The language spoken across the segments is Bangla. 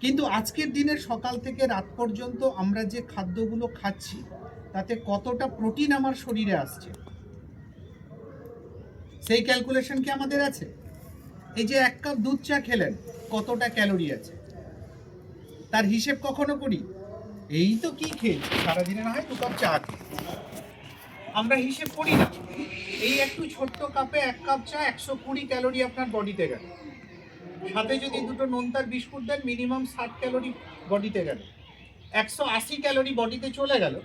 কিন্তু আজকের দিনের সকাল থেকে রাত পর্যন্ত আমরা যে খাদ্যগুলো খাচ্ছি তাতে কতটা প্রোটিন আমার শরীরে আসছে সেই ক্যালকুলেশন কি আমাদের আছে? এই যে 1 কাপ দুধ চা খেলেন, কতটা ক্যালোরি আছে তার হিসেব কখনো করি? এই তো কি খেয়েছি সারাদিনে, না হয় 2 কাপ চা খেয়ে আমরা হিসেব করি না। এই একটু ছোট্ট কাপে 1 কাপ চা 120 ক্যালোরি আপনার বডিতে গেল, সাথে যদি দুটো নোনতার বিস্কুট দেন মিনিমাম 60 ক্যালোরি বডিতে গেল, 180 ক্যালোরি বডিতে চলে গেল।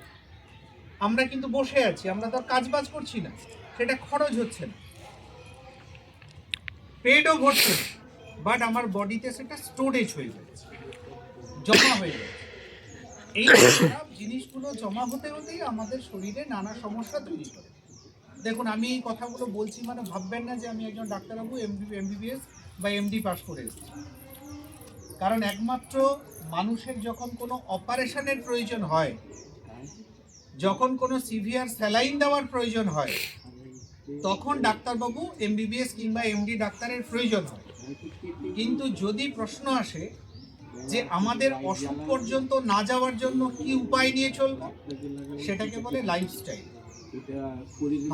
আমরা কিন্তু বসে আছি, আমরা তো কাজ বাজ করছি না, সেটা খরচ হচ্ছে না, পেটও ভরছে না, বাট আমার বডিতে সেটা স্টোরেজ হয়ে যাচ্ছে, জমা হয়ে যাচ্ছে। এই খারাপ জিনিসগুলো জমা হতে হতেই আমাদের শরীরে নানা সমস্যা তৈরি করে। দেখুন, আমি এই কথাগুলো বলছি মানে ভাববেন না যে আমি একজন ডাক্তারবাবু এমবিবিএস বা এমডি পাস করে এসেছি। কারণ একমাত্র মানুষের যখন কোনো অপারেশনের প্রয়োজন হয়, যখন কোনো সিভিয়ার স্যালাইন দেওয়ার প্রয়োজন হয়, তখন ডাক্তারবাবু এমবিবিএস কিংবা এমডি ডাক্তারের প্রয়োজন হয়। কিন্তু যদি প্রশ্ন আসে যে আমাদের অসুখ পর্যন্ত না যাওয়ার জন্য কি উপায় নিয়ে চলবো, সেটাকে বলে লাইফস্টাইল,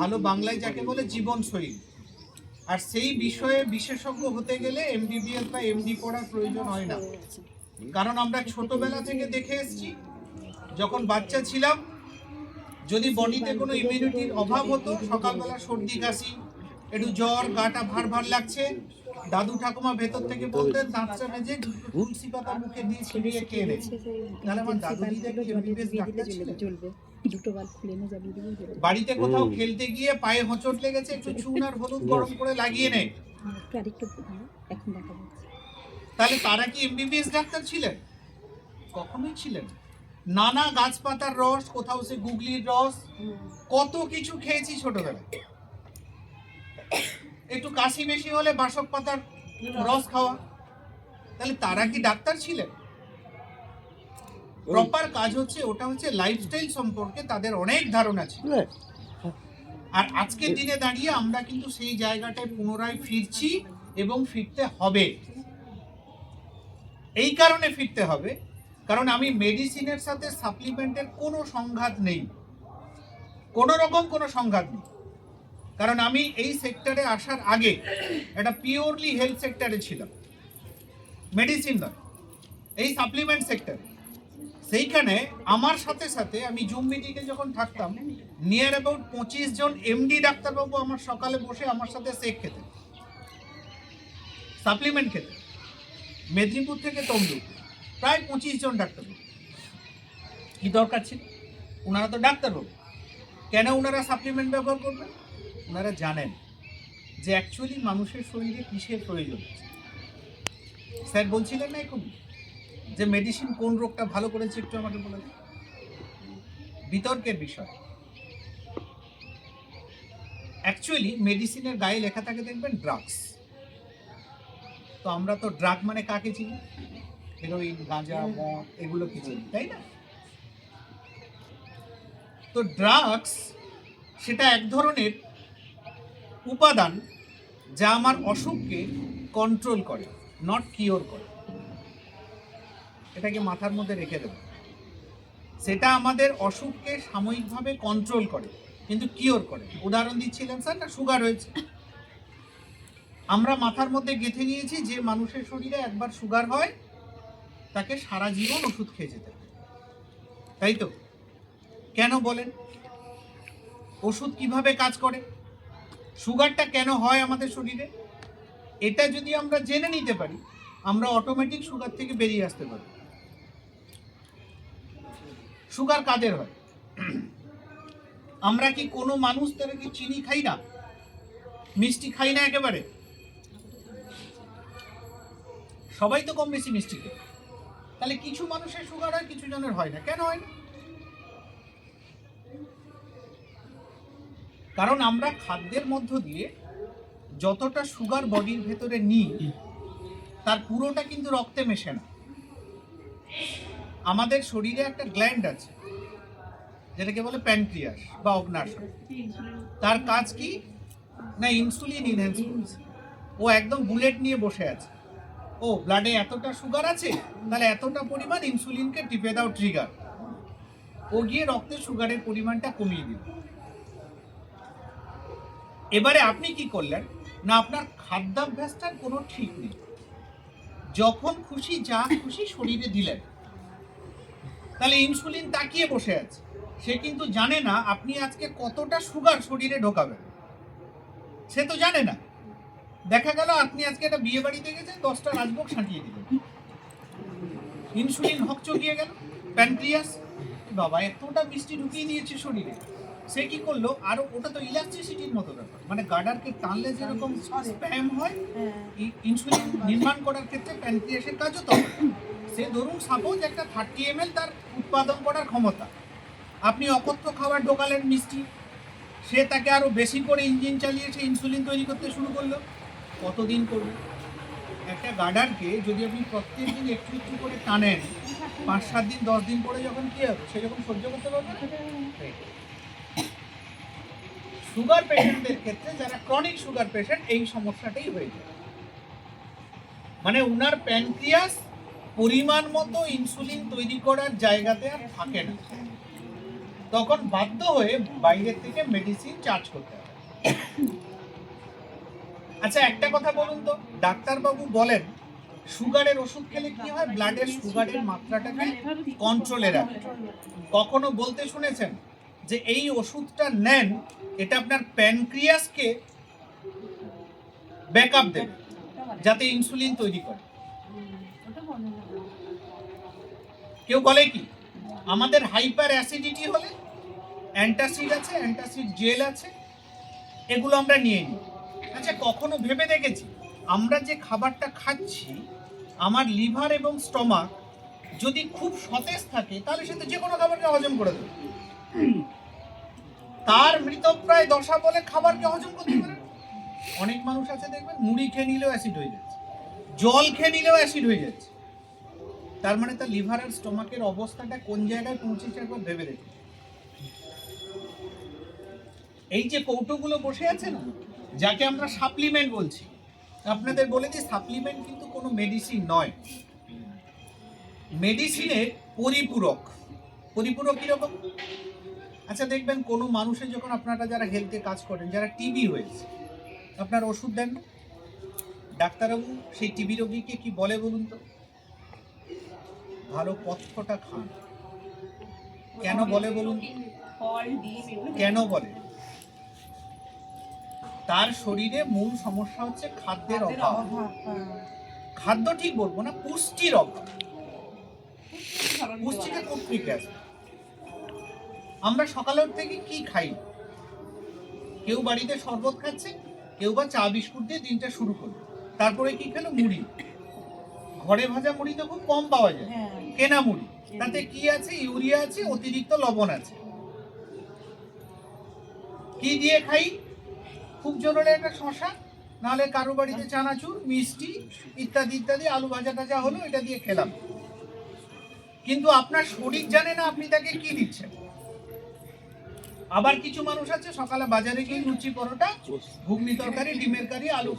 ভালো বাংলায় যাকে বলে জীবনশৈলী। আর সেই বিষয়ে বিশেষজ্ঞ হতে গেলে এমবিবিএস বা এমডি পড়ার প্রয়োজন হয় না। কারণ আমরা ছোটবেলা থেকে দেখে এসেছি, যখন বাচ্চা ছিলাম যদি বডিতে কোনো ইমিউনিটির অভাব হতো, সকালবেলা সর্দি কাশি, একটু জ্বর, গাটা ভার ভার লাগছে, দাদু ঠাকুমা ভেতর থেকে বলতেন দাঁতটা মেজে দুটো তুলসী পাতা মুখে দিয়ে ছিঁড়িয়ে খেয়ে নেয়। তাহলে আমার দাদু দিদা কি এমবিবিএস ডাক্তার ছিলেন? বাড়িতে কোথাও খেলতে গিয়ে পায়ে হোঁচট লেগেছে, একটু চুন আর হলুদ গরম করে লাগিয়ে নেয়, তাহলে তারা কি এমবিবিএস ডাক্তার ছিলেন? কখনোই ছিলেন। নানা গাছপাতার রস, কোথাও সে গুগলির রস, কত কিছু খেয়েছি ছোটবেলায়। একটু কাশি বেশি হলে বাসক পাতার রস খাওয়া, তাহলে তারা কি ডাক্তার ছিলেন? প্রপার কাজ হচ্ছে ওটা হচ্ছে লাইফস্টাইল সম্পর্কে তাদের অনেক ধারণা ছিল। আর আজকের দিনে দাঁড়িয়ে আমরা কিন্তু সেই জায়গাটায় পুনরায় ফিরছি এবং ফিরতে হবে। এই কারণে ফিরতে হবে কারণ আমি মেডিসিনের সাথে সাপ্লিমেন্টের কোনো সংঘাত নেই, কোনো রকম কোনো সংঘাত নেই। কারণ আমি এই সেক্টরে আসার আগে একটা পিওরলি হেলথ সেক্টরে ছিলাম, মেডিসিন নয়, এই সাপ্লিমেন্ট সেক্টর। সেইখানে আমার সাথে সাথে আমি জুম মিটিংয়ে যখন থাকতাম, নিয়ার অ্যাবাউট 25 জন এমডি ডাক্তারবাবু আমার সকালে বসে আমার সাথে শেক খেতেন, সাপ্লিমেন্ট খেতেন, মেদিনীপুর থেকে তমলুক, প্রায় 25 জন ডাক্তারবাবু। কি দরকার ছিল? ওনারা তো ডাক্তারবাবু, কেন ওনারা সাপ্লিমেন্ট ব্যবহার করবেন? ওনারা জানেন যে অ্যাকচুয়ালি মানুষের শরীরে কিসের প্রয়োজন। স্যার বলছিলেন না এখন যে মেডিসিন কোন রোগটা ভালো করেছে, একটু আমাকে বলে দিন। বিতর্কের বিষয়। অ্যাকচুয়ালি মেডিসিনের গায়ে লেখা থাকে দেখবেন ড্রাগস। তো আমরা তো ড্রাগ মানে কাকে চিনি? হেরোইন, গাঁজা, মদ, এগুলো কি চিনি, তাই না? তো ড্রাগস সেটা এক ধরনের উপাদান যা আমার অসুখকে কন্ট্রোল করে, নট কিওর করে। এটাকে মাথার মধ্যে রেখে দেব। সেটা আমাদের অসুখকে সাময়িকভাবে কন্ট্রোল করে কিন্তু কিওর করে। উদাহরণ দিচ্ছিলেন স্যার না, সুগার হয়েছে, আমরা মাথার মধ্যে গেঁথে নিয়েছি যে মানুষের শরীরে একবার সুগার হয় তাকে সারা জীবন ওষুধ খেয়ে যেতে হবে, তাই তো? কেন বলেন? ওষুধ কিভাবে কাজ করে, সুগারটা কেন হয় আমাদের শরীরে, এটা যদি আমরা জেনে নিতে পারি, আমরা অটোমেটিক সুগার থেকে বেরিয়ে আসতে পারি। সুগার কাদের হয়? আমরা কি কোনো মানুষ তারা কি চিনি খাই না, মিষ্টি খাই না? একেবারে সবাই তো কম বেশি মিষ্টি খায়। তাহলে কিছু মানুষের সুগার হয়, কিছু জনের হয় না। কেন হয় না? কারণ আমরা খাদ্যের মধ্য দিয়ে যতটা সুগার বডির ভেতরে নিই তার পুরোটা কিন্তু রক্তে মেশে না। আমাদের শরীরে একটা গ্ল্যান্ড আছে যেটাকে বলে প্যানক্রিয়াস বা অগ্ন্যাশয়। তার কাজ কি না, ইনসুলিন ইনহেন্স করছে। ও একদম বুলেট নিয়ে বসে আছে, ও ব্লাডে এতটা সুগার আছে, তাহলে এতটা পরিমাণ ইনসুলিনকে টিপে দাও ট্রিগার, ও গিয়ে রক্তে সুগারের পরিমাণটা কমিয়ে দিল। এবারে আপনি কি করলেন না, আপনার খাদ্যাভ্যাসটার কোনো ঠিক নেই, যখন খুশি যা খুশি শরীরে দিলেন, তাহলে ইনসুলিন তাকিয়ে বসে আছে, সে কিন্তু জানে না আপনি আজকে কতটা সুগার শরীরে ঢোকাবেন, সে তো জানে না। দেখা গেল আপনি আজকে একটা বিয়ে বাড়িতে গেছেন, 10টা রাজভোগ সাঁটিয়ে দিলেন, ইনসুলিন হকচকিয়ে গেল, প্যানক্রিয়াস বাবা এতটা মিষ্টি ঢুকিয়ে দিয়েছে শরীরে, সে কি করলো আরো, ওটা তো ইলাস্টিসিটির মতো ব্যাপার, মানে গার্ডারকে টানলে যেরকম স্প্যাম হয়, ইনসুলিন নির্মাণ করার ক্ষেত্রে প্যানক্রিয়াসের কাজও তো। সে ধরুন সাপোজ একটা 30 ml তার উৎপাদন করার ক্ষমতা, আপনি অকথ্য খাবার ঢোকালেন মিষ্টি, সে তাকে আরো বেশি করে ইঞ্জিন চালিয়ে সে ইনসুলিন তৈরি করতে শুরু করলো, কতদিন করবে? একটা গার্ডারকে যদি আপনি প্রত্যেক দিন একটু একটু করে টানেন, 5-7 দিন 10 দিন পরে যখন কি হবে সেরকম সহ্য করতে পারবে না। সুগার পেশেন্টদের ক্ষেত্রে, যারা ক্রনিক সুগার পেশেন্ট, এই সমস্যাটাই হয়ে যায়, মানে উনার প্যানক্রিয়াস পরিমাণ মতো ইনসুলিন তৈরি করার জায়গাতে আর থাকে না, তখন বাধ্য হয়ে বাইরের থেকে মেডিসিন চার্জ করতে হবে। আচ্ছা একটা কথা বলুন তো, ডাক্তারবাবু বলেন সুগারের ওষুধ খেলে কি হয়, ব্লাডের সুগারের মাত্রাটাকে কন্ট্রোলে রাখে। কখনো বলতে শুনেছেন যে এই ওষুধটা নেন, এটা আপনার প্যানক্রিয়াসকে ব্যাকআপ দেবে যাতে ইনসুলিন তৈরি করে? কেউ বলে কি আমাদের হাইপার অ্যাসিডিটি হলে অ্যান্টাসিড আছে, অ্যান্টাসিড জেল আছে, এগুলো আমরা নিয়ে নিই। আচ্ছা কখনো ভেবে দেখেছি আমরা যে খাবারটা খাচ্ছি, আমার লিভার এবং স্টমাক যদি খুব সতেজ থাকে, তাহলে সে তো যে কোনো খাবারকে হজম করে দেবে, তার মৃতপ্রায় দশা বলে খাবারকে হজম করতে পারে না। অনেক মানুষ আছে দেখবেন মুড়ি খেয়ে নিলেও অ্যাসিড হয়ে যাচ্ছে, জল খেয়ে নিলেও অ্যাসিড হয়ে যাচ্ছে, তার মানে তার লিভার আর স্টমাকের অবস্থাটা কোন জায়গায় পৌঁছেছে একবার ভেবে দেখুন। এই যে কৌটোগুলো বসে আছে না, যাকে আমরা সাপ্লিমেন্ট বলছি, আপনাদের বলে দিই সাপ্লিমেন্ট কিন্তু কোনো মেডিসিন নয়, মেডিসিনের পরিপূরক। পরিপূরক কিরকম? আচ্ছা দেখবেন কোনো মানুষের যখন আপনারা যারা হেলথে কাজ করেন, যারা টিবি হয়েছে, আপনার ওষুধ দেন না, ডাক্তারবাবু সেই টিবি রোগীকে কি বলে বলুন তো, ভালো পথ্যটা খান। কেন বলে বলুন? কেন বলে? তার শরীরে মূল সমস্যা হচ্ছে খাদ্যের অভাব, খাদ্য ঠিক বলবো না, পুষ্টির অভাব। পুষ্টিটা খুব ঠিক আছে। আমরা সকালের থেকে কি খাই? কেউ বাড়িতে শরবত খাচ্ছে, কেউ বা চা বিস্কুট দিয়ে দিনটা শুরু করলো, তারপরে কি খেলো? মুড়ি। ঘরে ভাজা মুড়ি তো খুব কম পাওয়া যায়, কেনা মুড়ি, তাতে কি আছে? ইউরিয়া আছে, অতিরিক্ত লবণ আছে। কি দিয়ে খাই? খুব জোরে একটা শশা, নাহলে কারো বাড়িতে চানাচুর, মিষ্টি ইত্যাদি ইত্যাদি, আলু ভাজা টাজা হলো, এটা দিয়ে খেলাম। কিন্তু আপনার শরীর জানে না আপনি তাকে কি দিচ্ছেন। আবার কিছু মানুষ আছে সকালে বাজারে গিয়ে লুচি পরোটা, ঘুগনি তরকারি, ডিমের কারি, আলু